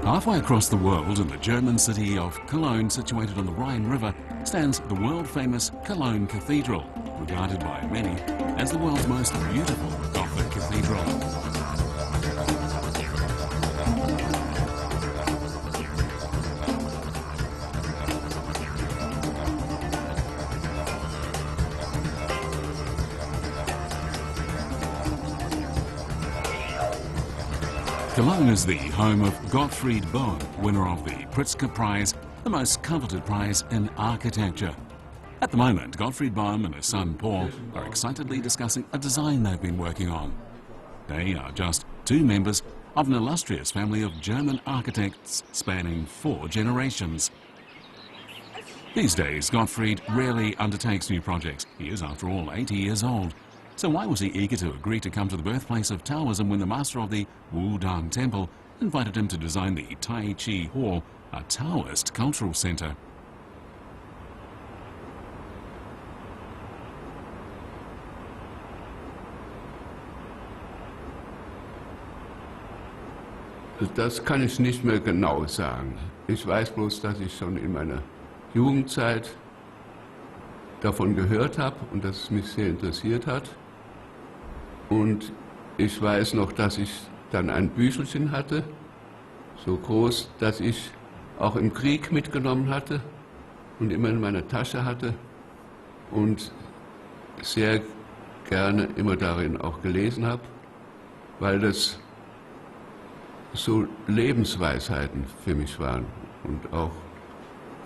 Halfway across the world, in the German city of Cologne, situated on the Rhine River, stands the world-famous Cologne Cathedral, regarded by many as the world's most beautiful Gothic cathedral. Cologne is the home of Gottfried Bohm, winner of the Pritzker Prize, the most coveted prize in architecture. At the moment, Gottfried Bohm and his son Paul are excitedly discussing a design they've been working on. They are just two members of an illustrious family of German architects spanning 4 generations. These days, Gottfried rarely undertakes new projects. He is, after all, 80 years old. So why was he eager to agree to come to the birthplace of Taoism when the master of the Wudang temple invited him to design the Tai Chi Hall, a Taoist cultural center? Das kann ich nicht mehr genau sagen. Ich weiß bloß, dass ich schon in meiner Jugendzeit davon gehört habe und dass es mich sehr interessiert hat. Und ich weiß noch, dass ich dann ein Büchelchen hatte, so groß, dass ich auch im Krieg mitgenommen hatte und immer in meiner Tasche hatte und sehr gerne immer darin auch gelesen habe, weil das so Lebensweisheiten für mich waren und auch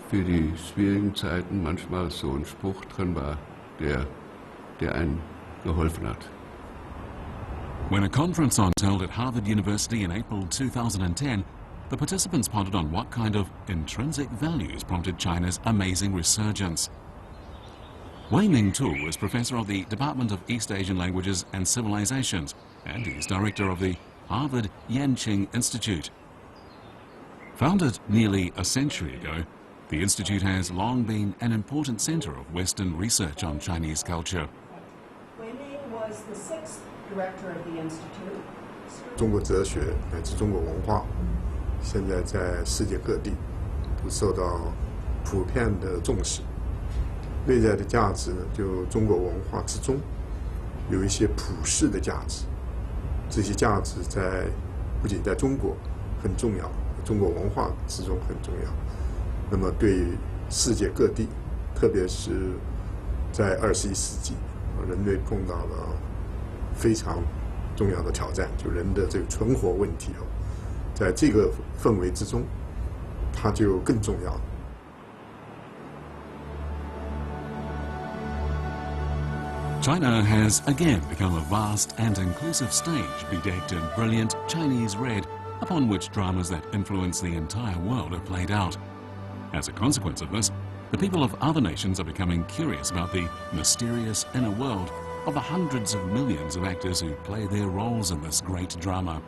für die schwierigen Zeiten manchmal so ein Spruch drin war, der einen geholfen hat. When a conference was held at Harvard University in April 2010, the participants pondered on what kind of intrinsic values prompted China's amazing resurgence. Wei Ming-tu is professor of the Department of East Asian Languages and Civilizations, and he's director of the Harvard Yanqing Institute. Founded nearly a century ago, the institute has long been an important center of Western research on Chinese culture. Wei Ming was the 6th director of the institute. 中国哲学乃至中国文化，现在在世界各地都受到普遍的重视。内在的价值呢，就中国文化之中有一些普世的价值，这些价值不仅在中国很重要，中国文化之中很重要。那么对世界各地，特别是在21世纪，人类碰到了非常重要的挑战，就人的这个存活问题哦，在这个氛围之中，它就更重要。China has again become a vast and inclusive stage bedecked in brilliant Chinese red, upon which dramas that influence the entire world are played out. As a consequence of this, the people of other nations are becoming curious about the mysterious inner world of the hundreds of millions of actors who play their roles in this great drama.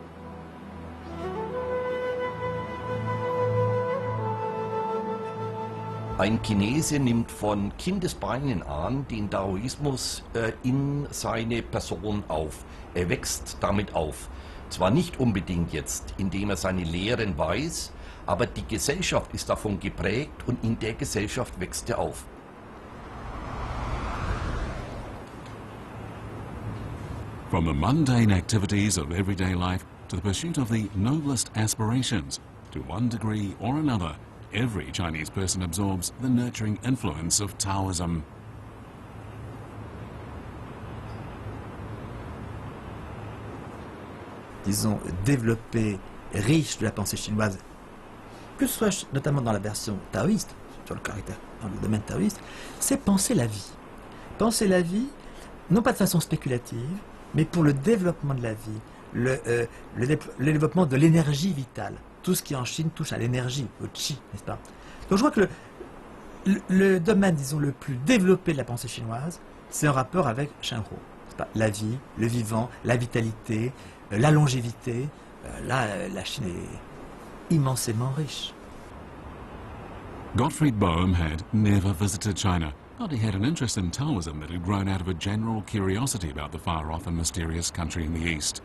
Ein Chinese nimmt von Kindesbeinen an den Taoismus in seine Person auf. Er wächst damit auf. Zwar nicht unbedingt jetzt, indem er seine Lehren weiß, aber die Gesellschaft ist davon geprägt und in der Gesellschaft wächst er auf. From the mundane activities of everyday life to the pursuit of the noblest aspirations, to one degree or another, every Chinese person absorbs the nurturing influence of Taoism. Disons, développé, riche de la pensée chinoise, que ce soit notamment dans la version taoïste, sur le caractère, dans le domaine taoïste, c'est penser la vie. Penser la vie, non pas de façon spéculative, mais pour le développement de la vie, le développement de l'énergie vitale. Tout ce qui en Chine touche à l'énergie, au Qi, n'est-ce pas? Donc je crois que le domaine, disons, le plus développé de la pensée chinoise, c'est en rapport avec Shenhuo. La vie, le vivant, la vitalité, la longévité. Là, la Chine est immensément riche. Gottfried Boehm had never visited China, but he had an interest in Taoism that had grown out of a general curiosity about the far-off and mysterious country in the East.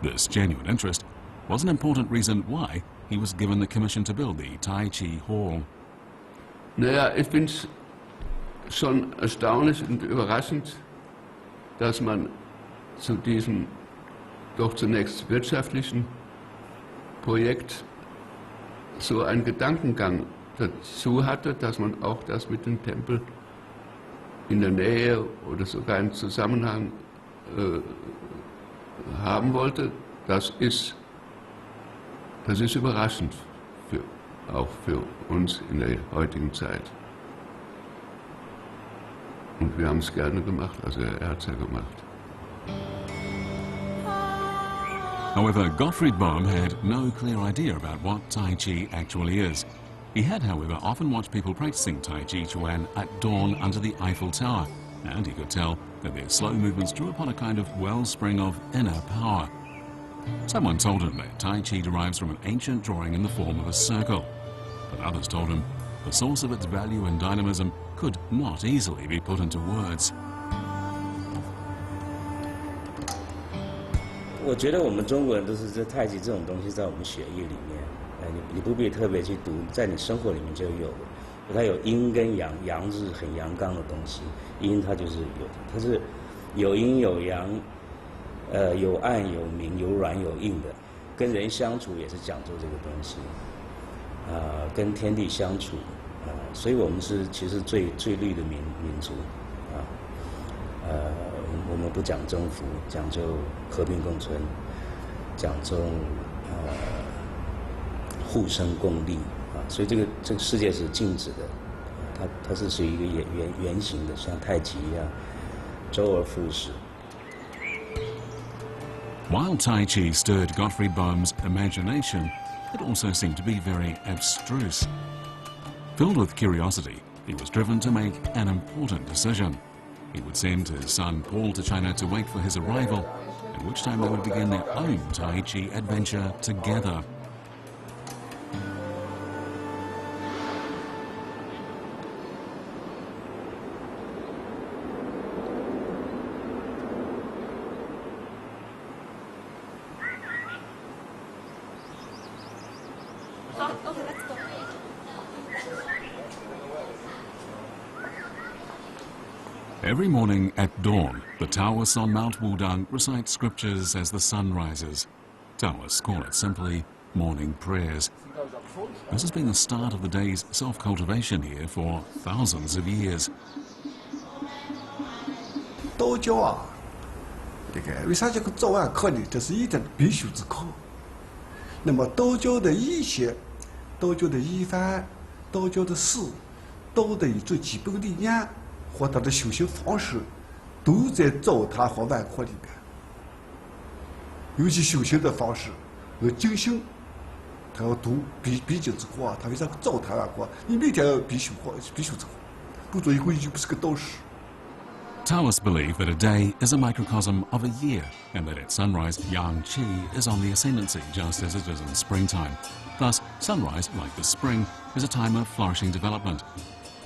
This genuine interest was an important reason why he was given the commission to build the Tai Chi Hall. Naja, ich finde es schon erstaunlich und überraschend, dass man zu diesem doch zunächst wirtschaftlichen Projekt so einen Gedankengang dazu hatte, dass man auch das mit dem Tempel in der Nähe oder sogar im Zusammenhang haben wollte. Das ist überraschend, auch für uns in der heutigen Zeit. Und wir haben es gerne gemacht, also er hat es ja gemacht. However, Gottfried Boehm had no clear idea about what Tai Chi actually is. He had, however, often watched people practicing Tai Chi Chuan at dawn under the Eiffel Tower, and he could tell that their slow movements drew upon a kind of wellspring of inner power. Someone told him that Tai Chi derives from an ancient drawing in the form of a circle, but others told him the source of its value and dynamism could not easily be put into words. 我觉得我们中国人都是这太极这种东西在我们血液里面，你不必特别去读，在你生活里面就有。它有阴跟阳，阳是很阳刚的东西，阴它就是有，它是有阴有阳，有暗有明，有软有硬的。跟人相处也是讲究这个东西，跟天地相处，所以我们是其实最绿的民族，我们不讲征服，讲究和平共存，讲究互生共利所以这个世界是静止的，它是属于一个圆形的，像太极一样，周而复始。While Tai Chi stirred Gottfried Boehm's imagination, it also seemed to be very abstruse. Filled with curiosity, he was driven to make an important decision. He would send his son Paul to China to wait for his arrival, at which time they would begin their own Tai Chi adventure together. Every morning at dawn, the Taoists on Mount Wudang recite scriptures as the sun rises. Taoists call it simply morning prayers. This has been the start of the day's self-cultivation here for thousands of years. 道教啊，这个为啥叫个早晚课呢？这是一点必修之课。那么道教的医学、道教的医法、道教的史，道的最基本的理念和他的修行方式，都在早堂和晚课里边。尤其修行的方式，静心，他要读必经之课啊。他为啥早堂晚课？你每天要必修之课，不做一回就不是个道士。 Taoists believe that a day is a microcosm of a year, and that at sunrise, yang qi is on the ascendancy just as it is in springtime. Thus, sunrise, like the spring, is a time of flourishing development.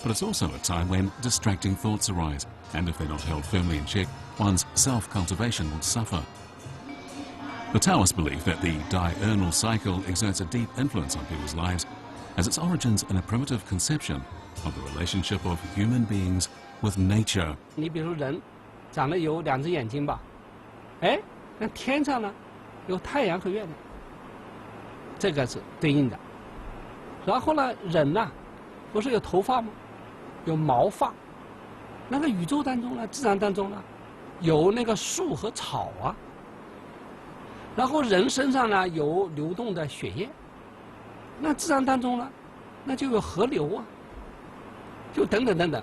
But it's also a time when distracting thoughts arise, and if they're not held firmly in check, one's self-cultivation will suffer. The Taoists believe that the diurnal cycle exerts a deep influence on people's lives, as its origins in a primitive conception of the relationship of human beings with nature. 你比如人，长得有2只眼睛吧，哎，那天上呢，有太阳和月亮，这个是对应的。然后呢，人呢，不是有头发吗？有毛发。那个宇宙当中呢，自然当中呢，有那个树和草啊。然后人身上呢有流动的血液，那自然当中呢，那就有河流啊，就等等等等。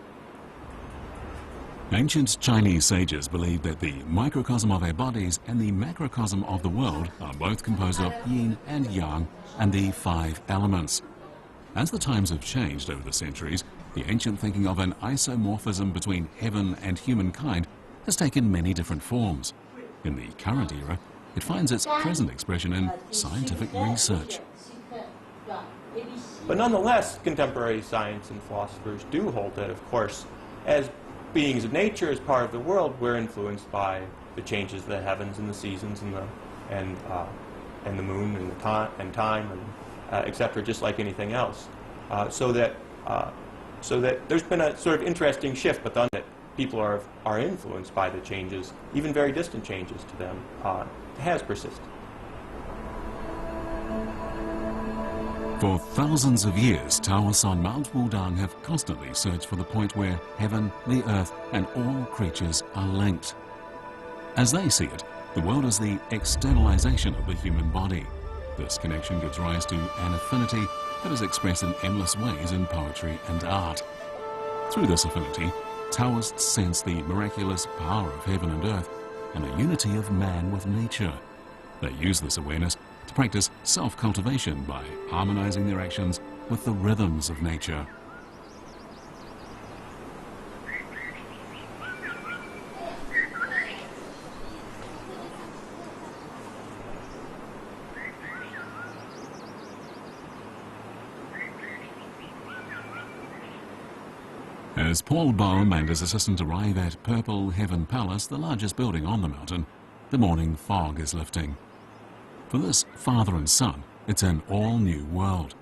Ancient Chinese sages believed that the microcosm of our bodies and the macrocosm of the world are both composed of yin and yang and the 5 elements. As the times have changed over the centuries, the ancient thinking of an isomorphism between heaven and humankind has taken many different forms. In the current era, it finds its present expression in scientific research. But nonetheless, contemporary science and philosophers do hold that, of course, as beings of nature, as part of the world, we're influenced by the changes of the heavens and the seasons and the moon and the time and etc. Just like anything else. So that there's been a sort of interesting shift, but then that people are influenced by the changes, even very distant changes to them, has persisted. For thousands of years, Taoists on Mount Wudang have constantly searched for the point where heaven, the earth, and all creatures are linked. As they see it, the world is the externalization of the human body. This connection gives rise to an affinity that is expressed in endless ways in poetry and art. Through this affinity, Taoists sense the miraculous power of heaven and earth and the unity of man with nature. They use this awareness to practice self-cultivation by harmonizing their actions with the rhythms of nature. As Paul Boehm and his assistant arrive at Purple Heaven Palace, the largest building on the mountain, the morning fog is lifting. For this father and son, it's an all-new world.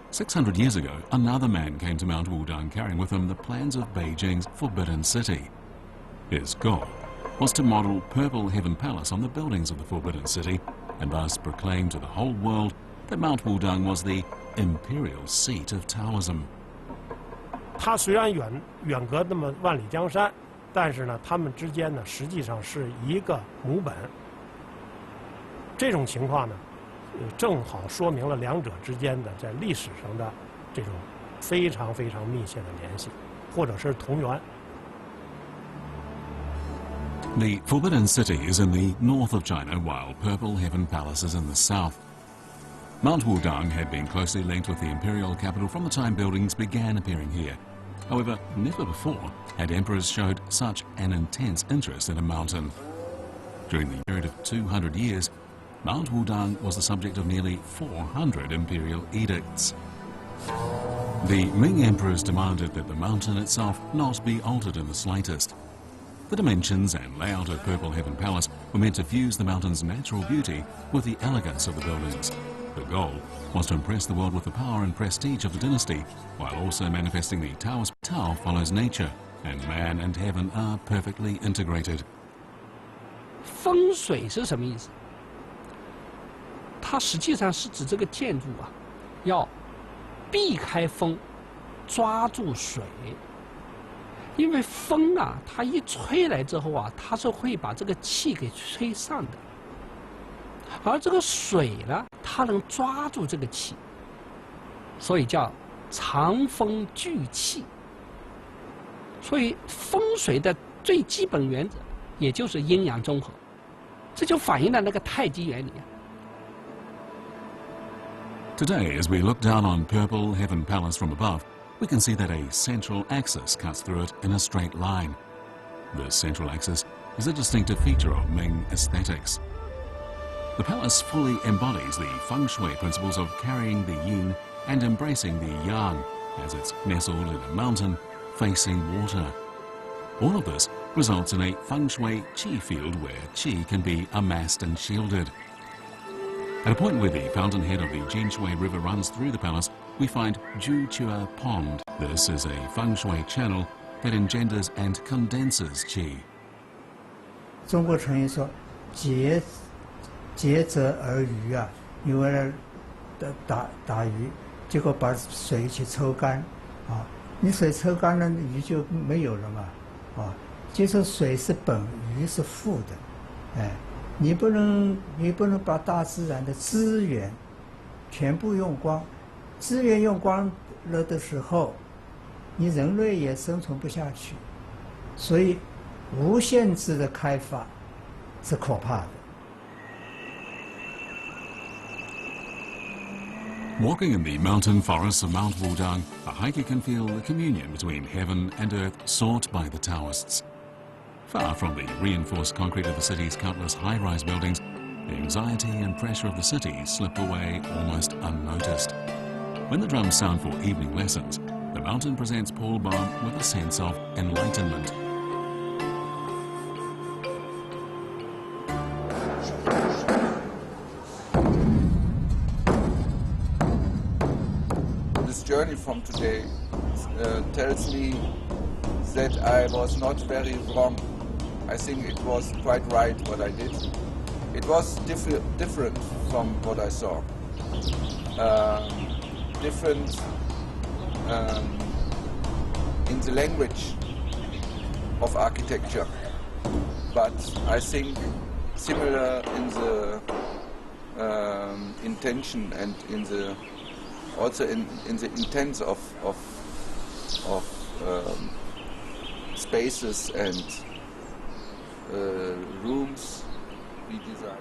600 years ago, another man came to Mount Wudang carrying with him the plans of Beijing's Forbidden City. His goal was to model Purple Heaven Palace on the buildings of the Forbidden City and thus proclaim to the whole world that Mount Wudang was the imperial seat of Taoism. 它虽然远隔那么万里江山，但是呢，它们之间呢实际上是一个母本。这种情况呢，正好说明了两者之间的在历史上的这种非常非常密切的联系，或者是同源。The Forbidden City is in the north of China, while Purple Heaven Palace is in the south. Mount Wudang had been closely linked with the imperial capital from the time buildings began appearing here. However, never before had emperors showed such an intense interest in a mountain. During the period of 200 years, Mount Wudang was the subject of nearly 400 imperial edicts. The Ming emperors demanded that the mountain itself not be altered in the slightest. The dimensions and layout of Purple Heaven Palace were meant to fuse the mountain's natural beauty with the elegance of the buildings. The goal was to impress the world with the power and prestige of the dynasty, while also manifesting the Taoist. Tao follows nature, and man and heaven are perfectly integrated. 风水是什么意思？它实际上是指这个建筑啊，要避开风，抓住水。因为风啊，它一吹来之后啊，它是会把这个气给吹上的。而这个水呢，它能抓住这个气，所以叫藏风聚气。所以风水的最基本原则，也就是阴阳中和，这就反映了那个太极原理啊。Today, as we look down on Purple Heaven Palace from above, we can see that a central axis cuts through it in a straight line. This central axis is a distinctive feature of Ming aesthetics. The palace fully embodies the feng shui principles of carrying the yin and embracing the yang, as it's nestled in a mountain facing water. All of this results in a feng shui qi field where qi can be amassed and shielded. At a point where the fountainhead of the Jinshui River runs through the palace, we find Juchua Pond. This is a feng shui channel that engenders and condenses qi. 中国成语说竭泽而渔啊，你为了打鱼，结果把水去抽干啊，你水抽干了，鱼就没有了嘛啊。就说水是本，鱼是副的，哎，你不能把大自然的资源全部用光，资源用光了的时候，你人类也生存不下去，所以无限制的开发是可怕的。 Walking in the mountain forests of Mount Wudang, a hiker can feel the communion between heaven and earth sought by the Taoists. Far from the reinforced concrete of the city's countless high-rise buildings, the anxiety and pressure of the city slip away almost unnoticed. When the drums sound for evening lessons, the mountain presents Paul Baum with a sense of enlightenment. This journey from today tells me that I was not very wrong. I think it was quite right what I did. It was different from what I saw. Different in the language of architecture, but I think similar in the intention and in the also in the intent of spaces and rooms we designed.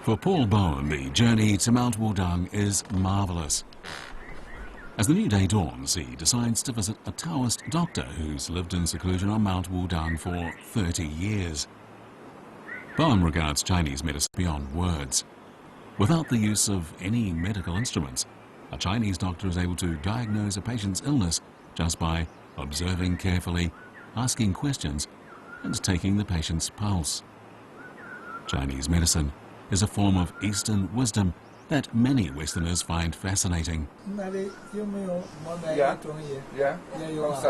For Paul Bowen, the journey to Mount Wudang is marvellous. As the new day dawns, he decides to visit a Taoist doctor who's lived in seclusion on Mount Wudang for 30 years. Bowen regards Chinese medicine beyond words. Without the use of any medical instruments, a Chinese doctor is able to diagnose a patient's illness just by observing carefully, asking questions, and taking the patient's pulse. Chinese medicine is a form of Eastern wisdom that many Westerners find fascinating. Yeah.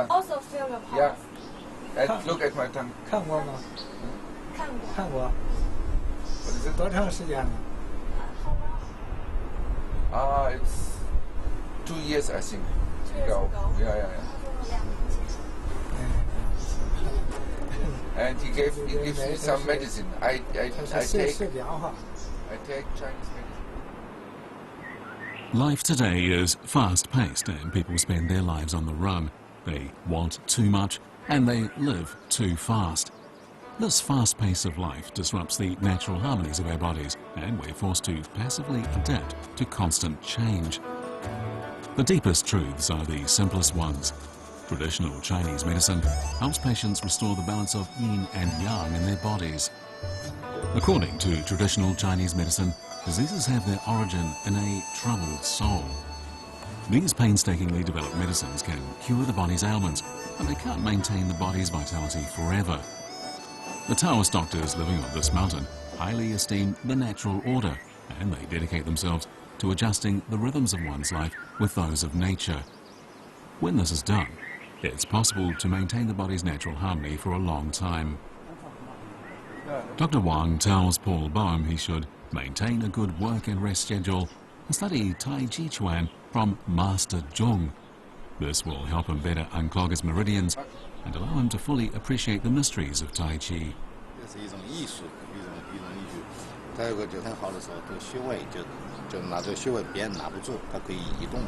Also feel your pulse. Yeah. And look at my tongue. 看过吗？看过。看过。 What is it? 多长时间了？ It's 2 years, I think. 2 years ago. Yeah. And he gives me some medicine. I take Chinese medicine. Life today is fast-paced and people spend their lives on the run. They want too much and they live too fast. This fast pace of life disrupts the natural harmonies of our bodies and we're forced to passively adapt to constant change. The deepest truths are the simplest ones. Traditional Chinese medicine helps patients restore the balance of yin and yang in their bodies. According to traditional Chinese medicine, diseases have their origin in a troubled soul. These painstakingly developed medicines can cure the body's ailments, but they can't maintain the body's vitality forever. The Taoist doctors living on this mountain highly esteem the natural order, and they dedicate themselves to adjusting the rhythms of one's life with those of nature. When this is done, it's possible to maintain the body's natural harmony for a long time. Dr. Wang tells Paul Bowen he should maintain a good work and rest schedule and study Tai Chi Chuan from Master Zhong. This will help him better unclog his meridians and allow him to fully appreciate the mysteries of Tai Chi. 这是一种艺术，一种艺术。它有个就很好的时候，这个穴位就拿这个穴位别人拿不住，它可以移动。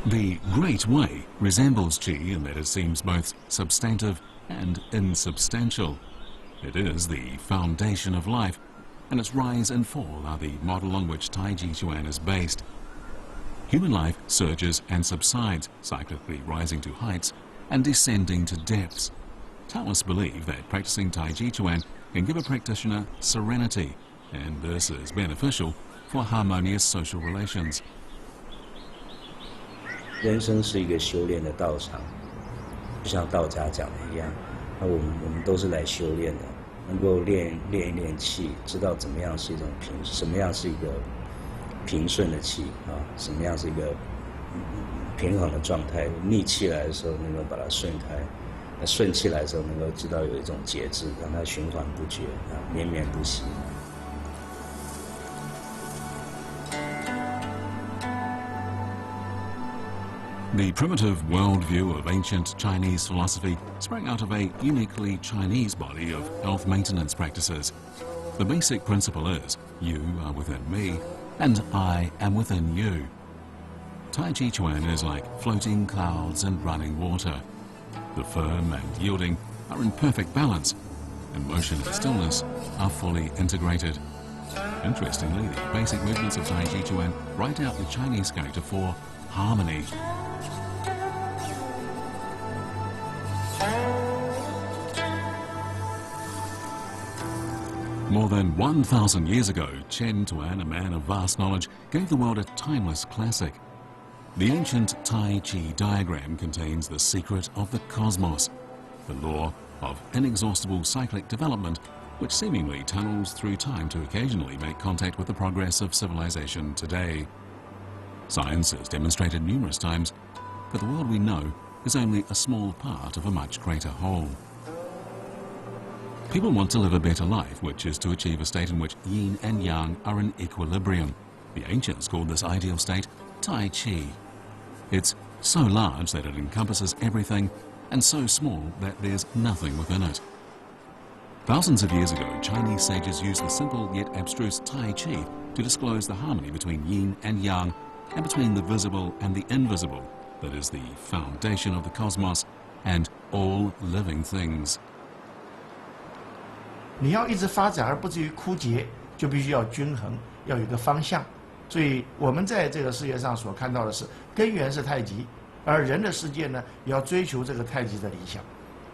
The Great Way resembles Qi in that it seems both substantive and insubstantial. It is the foundation of life, and its rise and fall are the model on which Tai Chi Chuan is based. Human life surges and subsides, cyclically rising to heights and descending to depths. Taoists believe that practicing Tai Chi Chuan can give a practitioner serenity, and this is beneficial for harmonious social relations. 人生是一个修炼的道场，就像道家讲的一样，那我们都是来修炼的，能够练一练气，知道怎么样是一种什么样是一个平顺的气啊，什么样是一个平衡的状态。逆气来的时候，能够把它顺开；那顺气来的时候，能够知道有一种节制，让它循环不绝啊，绵绵不息。 The primitive worldview of ancient Chinese philosophy sprang out of a uniquely Chinese body of health maintenance practices. The basic principle is, you are within me, and I am within you. Tai Chi Chuan is like floating clouds and running water. The firm and yielding are in perfect balance, and motion and stillness are fully integrated. Interestingly, the basic movements of Tai Chi Chuan write out the Chinese character for harmony. More than 1,000 years ago, Chen Tuan, a man of vast knowledge, gave the world a timeless classic. The ancient Tai Chi diagram contains the secret of the cosmos, the law of inexhaustible cyclic development, which seemingly tunnels through time to occasionally make contact with the progress of civilization today. Science has demonstrated numerous times that the world we know is only a small part of a much greater whole. People want to live a better life, which is to achieve a state in which yin and yang are in equilibrium. The ancients called this ideal state Tai Chi. It's so large that it encompasses everything, and so small that there's nothing within it. Thousands of years ago, Chinese sages used the simple yet abstruse Tai Chi to disclose the harmony between yin and yang, and between the visible and the invisible, that is the foundation of the cosmos and all living things. 你要一直发展而不至于枯竭，就必须要均衡，要有一个方向。所以我们在这个世界上所看到的是，根源是太极，而人的世界呢，也要追求这个太极的理想。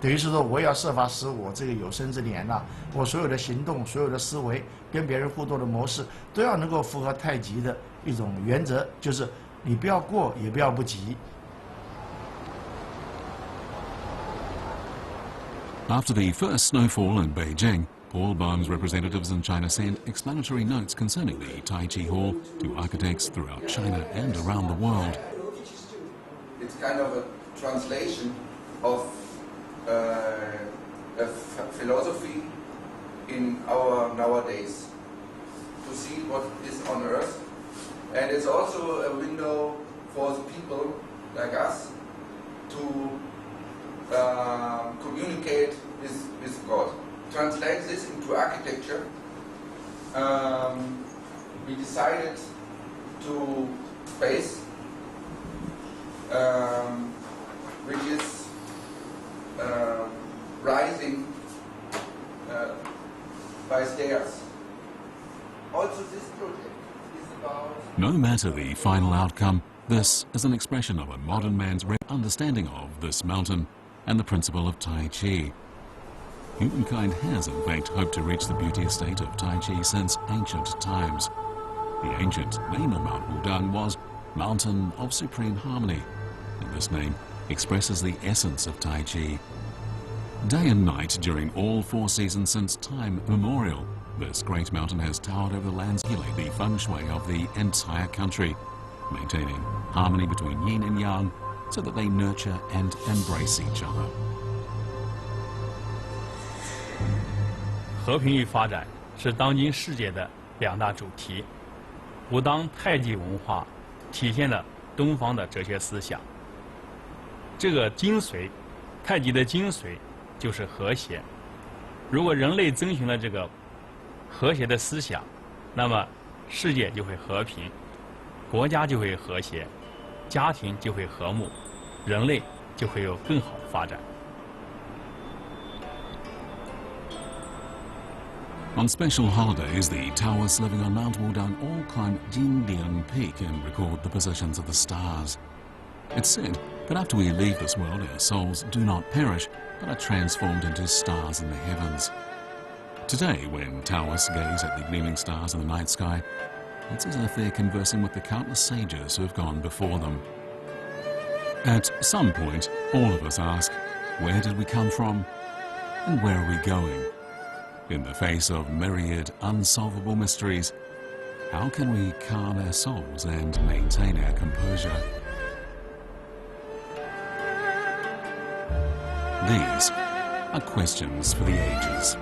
等于是说，我也要设法使我这个有生之年啊，我所有的行动、所有的思维、跟别人互动的模式，都要能够符合太极的一种原则，就是你不要过，也不要不及。 After the first snowfall in Beijing, Paul Baum's representatives in China sent explanatory notes concerning the Tai Chi Hall to architects throughout China and around the world. It's kind of a translation of a philosophy in our nowadays, to see what is on earth, and it's also a window for the people like us to communicate with God. Translate this into architecture. We decided to space, which is rising by stairs. Also, this project is about... No matter the final outcome, this is an expression of a modern man's understanding of this mountain and the principle of Tai Chi. Humankind has, in fact, hoped to reach the beauteous state of Tai Chi since ancient times. The ancient name of Mount Wudang was Mountain of Supreme Harmony, and this name expresses the essence of Tai Chi. Day and night during all 4 seasons since time immemorial, this great mountain has towered over the lands, healing the feng shui of the entire country, maintaining harmony between yin and yang, so that they nurture and embrace each other. 和平与发展是当今世界的2大主题。武当太极文化体现了东方的哲学思想。这个精髓，太极的精髓就是和谐。如果人类遵循了这个和谐的思想，那么世界就会和平，国家就会和谐，家庭就会和睦，人类就会有更好的发展。 On special holidays, the Taoists living on Mount Wudang all climb Jindian Peak and record the positions of the stars. It's said that after we leave this world, our souls do not perish, but are transformed into stars in the heavens. Today, when Taoists gaze at the gleaming stars in the night sky, it's as if they're conversing with the countless sages who have gone before them. At some point, all of us ask, where did we come from, and where are we going? In the face of myriad unsolvable mysteries, how can we calm our souls and maintain our composure? These are questions for the ages.